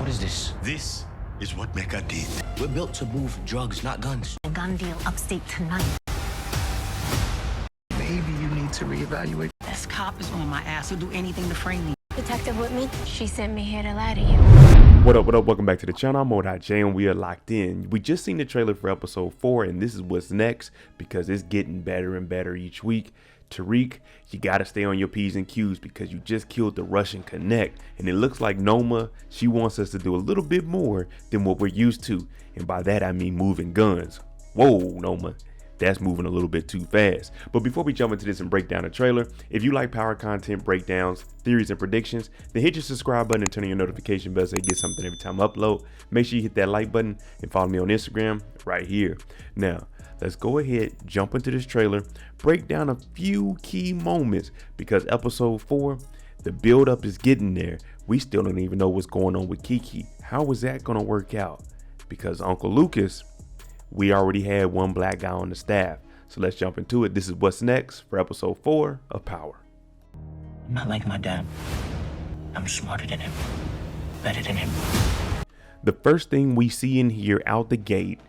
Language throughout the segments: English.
What is this? This is what Mecca did. We're built to move drugs, not guns. A gun deal upstate tonight. Maybe you need to reevaluate. This cop is on my ass. He'll do anything to frame me. Detective with me. She sent me here to lie to you. What up, welcome back to the channel. I'm Monet, and we are locked in. We just seen the trailer for episode 4, and this is what's next because it's getting better and better each week. Tariq, you gotta stay on your P's and Q's because you just killed the Russian Connect, and it looks like Noma, she wants us to do a little bit more than what we're used to, and by that I mean moving guns. Whoa, Noma, that's moving a little bit too fast. But before we jump into this and break down the trailer, if you like power content, breakdowns, theories, and predictions, then hit your subscribe button and turn on your notification bell so you get something every time I upload. Make sure you hit that like button and follow me on Instagram right here. Now, let's go ahead, jump into this trailer, break down a few key moments because episode 4, the build up is getting there. We still don't even know what's going on with Kiki. How is that going to work out? Because Uncle Lucas, we already had one black guy on the staff. So let's jump into it. This is what's next for episode 4 of Power. I'm not like my dad. I'm smarter than him. Better than him. The first thing we see in here out the gate,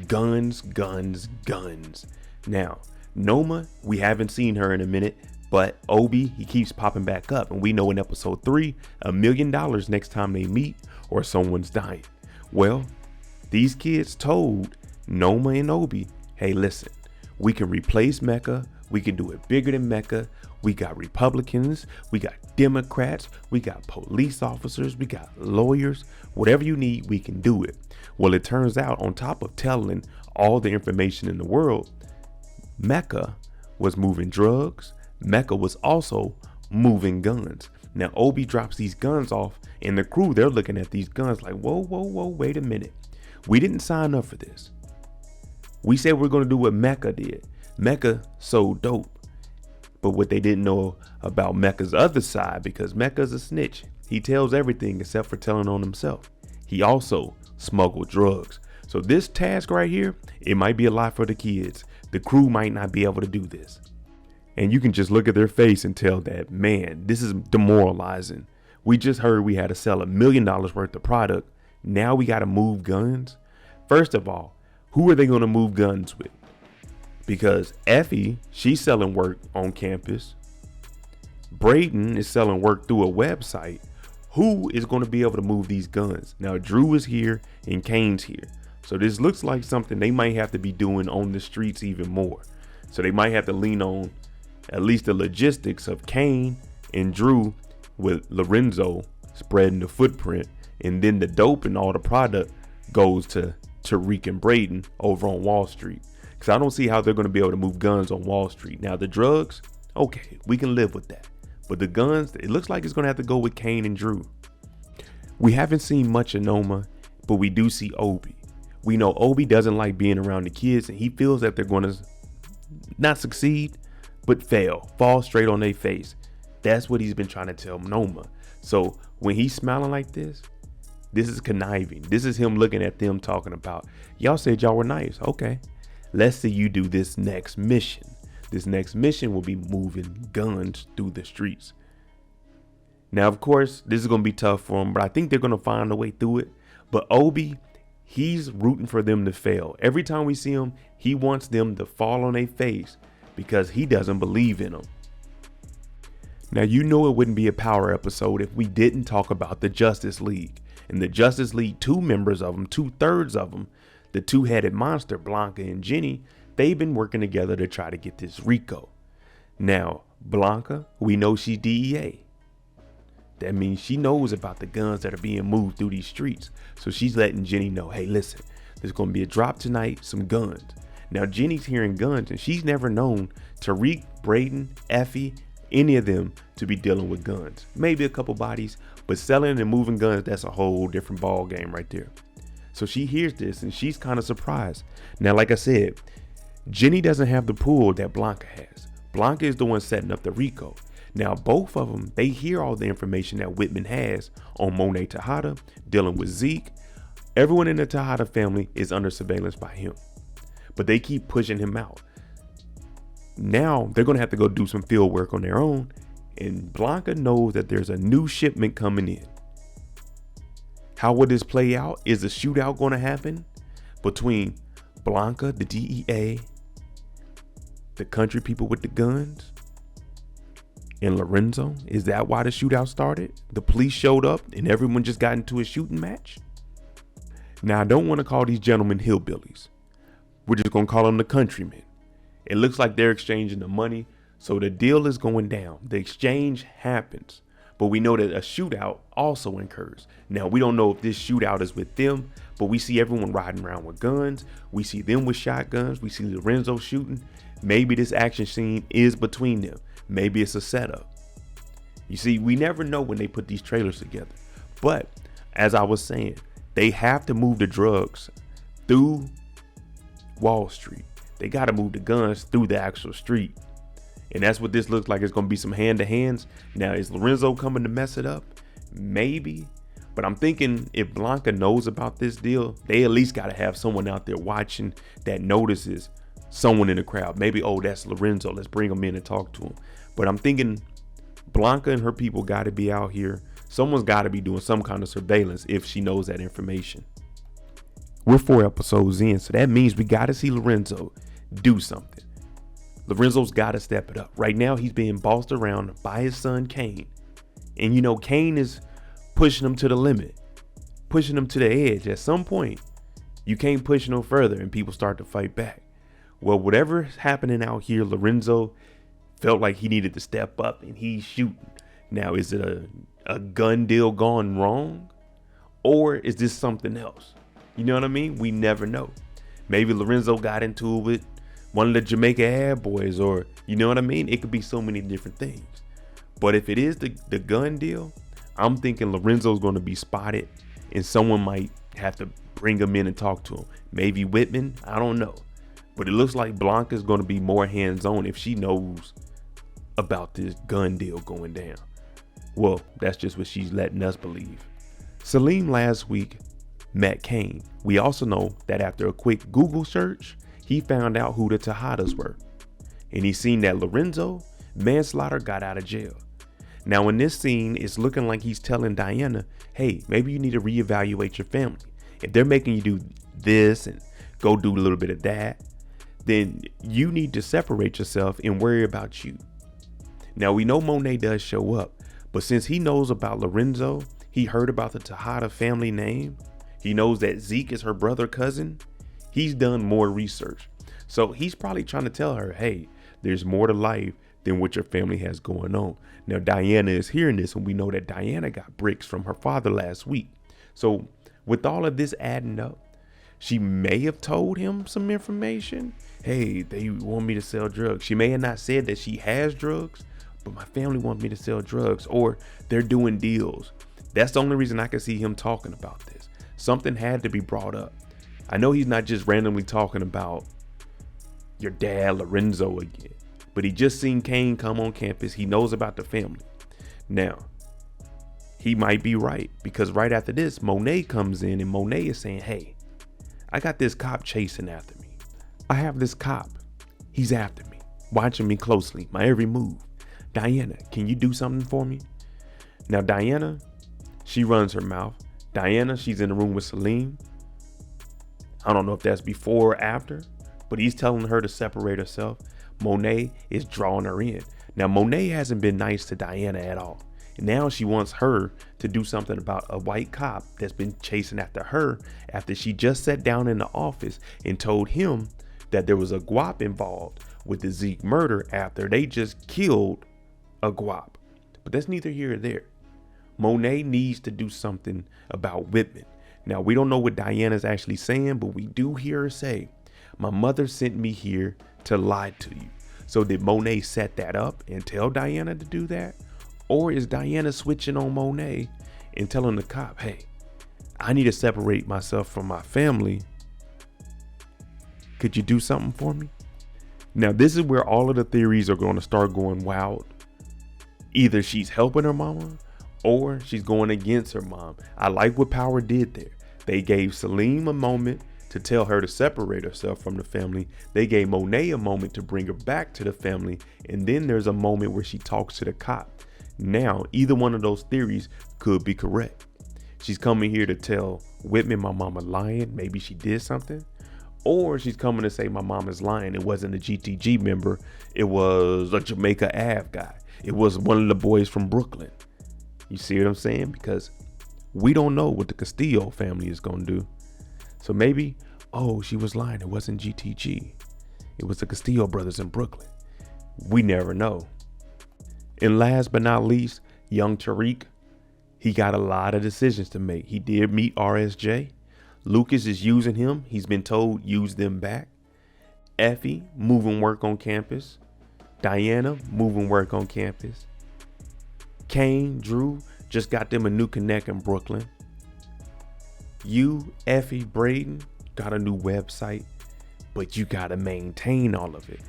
guns, guns, guns. Now, Noma, we haven't seen her in a minute, but Obi, he keeps popping back up. And we know in episode 3, $1 million next time they meet or someone's dying. Well, these kids told Noma and Obi, hey, listen, we can replace Mecca. We can do it bigger than Mecca. We got Republicans. We got Democrats. We got police officers. We got lawyers. Whatever you need, we can do it. Well, it turns out on top of telling all the information in the world, Mecca was moving drugs. Mecca was also moving guns. Now, Obi drops these guns off and the crew, they're looking at these guns like, whoa, whoa, whoa, wait a minute. We didn't sign up for this. We said we're going to do what Mecca did. Mecca so dope. But what they didn't know about Mecca's other side, because Mecca's a snitch. He tells everything except for telling on himself. He also smuggled drugs. So this task right here, it might be a lot for the kids. The crew might not be able to do this. And you can just look at their face and tell that, man, this is demoralizing. We just heard we had to sell $1 million worth of product. Now we got to move guns. First of all, who are they going to move guns with? Because Effie, she's selling work on campus. Brayden is selling work through a website. Who is going to be able to move these guns? Now, Drew is here and Kane's here. So this looks like something they might have to be doing on the streets even more. So they might have to lean on at least the logistics of Kane and Drew with Lorenzo spreading the footprint. And then the dope and all the product goes to Tariq and Brayden over on Wall Street. Because I don't see how they're going to be able to move guns on Wall Street. Now, the drugs, okay, we can live with that. But the guns, it looks like it's going to have to go with Kane and Drew. We haven't seen much of Noma, but we do see Obi. We know Obi doesn't like being around the kids, and he feels that they're going to not succeed, but fail, fall straight on their face. That's what he's been trying to tell Noma. So when he's smiling like this is conniving. This is him looking at them talking about, y'all said y'all were nice. Okay, let's see you do this next mission. This next mission will be moving guns through the streets. Now, of course, this is going to be tough for them, but I think they're going to find a way through it. But Obi, he's rooting for them to fail. Every time we see him, he wants them to fall on their face because he doesn't believe in them. Now, you know it wouldn't be a power episode if we didn't talk about the Justice League. And the Justice League, 2 members of them, 2/3 of them, the 2-headed monster, Blanca and Gianni, they've been working together to try to get this RICO. Now, Blanca, we know she's DEA. That means she knows about the guns that are being moved through these streets. So she's letting Gianni know, hey, listen, there's going to be a drop tonight, some guns. Now, Gianni's hearing guns, and she's never known Tariq, Brayden, Effie, any of them to be dealing with guns. Maybe a couple bodies, but selling and moving guns, that's a whole different ball game right there. So she hears this and she's kind of surprised. Now, like I said, Gianni doesn't have the pull that Blanca has. Blanca is the one setting up the RICO. Now, both of them, they hear all the information that Whitman has on Monet Tejada, dealing with Zeke. Everyone in the Tejada family is under surveillance by him, but they keep pushing him out. Now they're going to have to go do some field work on their own. And Blanca knows that there's a new shipment coming in. How would this play out? Is a shootout going to happen between Blanca, the DEA, the country people with the guns, and Lorenzo? Is that why the shootout started? The police showed up and everyone just got into a shooting match? Now, I don't want to call these gentlemen hillbillies. We're just going to call them the countrymen. It looks like they're exchanging the money, so the deal is going down. The exchange happens, but we know that a shootout also occurs. Now, we don't know if this shootout is with them, but we see everyone riding around with guns. We see them with shotguns. We see Lorenzo shooting. Maybe this action scene is between them. Maybe it's a setup. You see, we never know when they put these trailers together. But as I was saying, they have to move the drugs through Wall Street. They got to move the guns through the actual street. And that's what this looks like. It's going to be some hand to hands. Now, is Lorenzo coming to mess it up? Maybe. But I'm thinking if Blanca knows about this deal, they at least got to have someone out there watching that notices someone in the crowd. Maybe, oh, that's Lorenzo. Let's bring him in and talk to him. But I'm thinking Blanca and her people got to be out here. Someone's got to be doing some kind of surveillance if she knows that information. We're 4 episodes in, so that means we got to see Lorenzo do something. Lorenzo's got to step it up. Right now, he's being bossed around by his son, Kane. And, you know, Kane is pushing him to the limit, pushing him to the edge. At some point, you can't push no further and people start to fight back. Well, whatever's happening out here, Lorenzo felt like he needed to step up and he's shooting. Now, is it a gun deal gone wrong? Or is this something else? You know what I mean? We never know. Maybe Lorenzo got into it with one of the Jamaica ad boys, or you know what I mean? It could be so many different things. But if it is the gun deal, I'm thinking Lorenzo's going to be spotted and someone might have to bring him in and talk to him. Maybe Whitman, I don't know. But it looks like Blanca's going to be more hands-on if she knows about this gun deal going down. Well, that's just what she's letting us believe. Salim last week met Kane. We also know that after a quick Google search, he found out who the Tejadas were. And he seen that Lorenzo, manslaughter, got out of jail. Now in this scene, it's looking like he's telling Diana, hey, maybe you need to reevaluate your family. If they're making you do this and go do a little bit of that, then you need to separate yourself and worry about you. Now we know Monet does show up, but since he knows about Lorenzo, he heard about the Tejada family name, he knows that Zeke is her brother cousin, he's done more research. So he's probably trying to tell her, hey, there's more to life than what your family has going on. Now Diana is hearing this, and we know that Diana got bricks from her father last week. So with all of this adding up, she may have told him some information. Hey, they want me to sell drugs. She may have not said that she has drugs, but my family wants me to sell drugs, or they're doing deals. That's the only reason I can see him talking about this. Something had to be brought up. I know he's not just randomly talking about your dad, Lorenzo, again, but he just seen Kane come on campus. He knows about the family. Now, he might be right, because right after this, Monet comes in and Monet is saying, hey, I got this cop chasing after me. I have this cop. He's after me, watching me closely, my every move. Diana, can you do something for me? Now, Diana, she runs her mouth. Diana, she's in the room with Salim. I don't know if that's before or after, but he's telling her to separate herself. Monet is drawing her in. Now, Monet hasn't been nice to Diana at all. And now she wants her to do something about a white cop that's been chasing after her after she just sat down in the office and told him that there was a guap involved with the Zeke murder after they just killed a guap. But that's neither here or there. Monet needs to do something about Whitman. Now, we don't know what Diana's actually saying, but we do hear her say, my mother sent me here to lie to you. So did Monet set that up and tell Diana to do that? Or is Diana switching on Monet and telling the cop, hey, I need to separate myself from my family. Could you do something for me? Now, this is where all of the theories are going to start going wild. Either she's helping her mama or she's going against her mom. I like what Power did there. They gave Salim a moment to tell her to separate herself from the family. They gave Monet a moment to bring her back to the family. And then there's a moment where she talks to the cop. Now, either one of those theories could be correct. she's coming here to tell Whitman my mama lying. Maybe she did something. Or she's coming to say my mom is lying. It wasn't a GTG member. It was a Jamaica Ave guy. It was one of the boys from Brooklyn. You see what I'm saying? Because we don't know what the Castillo family is going to do. So maybe, oh, she was lying. It wasn't GTG. It was the Castillo brothers in Brooklyn. We never know. And last but not least, young Tariq. He got a lot of decisions to make. He did meet RSJ. Lucas is using him. He's been told use them back. Effie moving work on campus. Diana moving work on campus. Kane, Drew just got them a new connect in Brooklyn. You, Effie, Brayden got a new website, but you got to maintain all of it.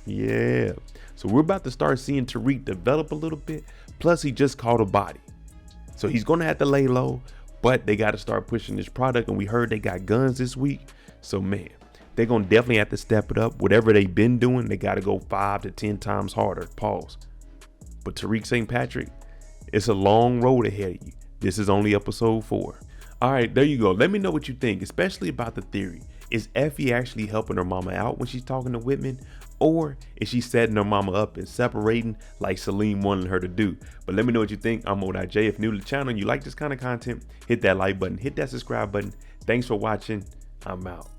Yeah. So we're about to start seeing Tariq develop a little bit. Plus he just caught a body. So he's going to have to lay low, but they got to start pushing this product. And we heard they got guns this week. So man, they're going to definitely have to step it up. Whatever they've been doing, they got to go 5 to 10 times harder. Pause. But Tariq St. Patrick, it's a long road ahead of you. This is only episode 4. All right, there you go. Let me know what you think, especially about the theory. Is Effie actually helping her mama out when she's talking to Whitman? Or is she setting her mama up and separating like Salim wanted her to do? But let me know what you think. I'm J. If new to the channel and you like this kind of content, hit that like button, hit that subscribe button. Thanks for watching. I'm out.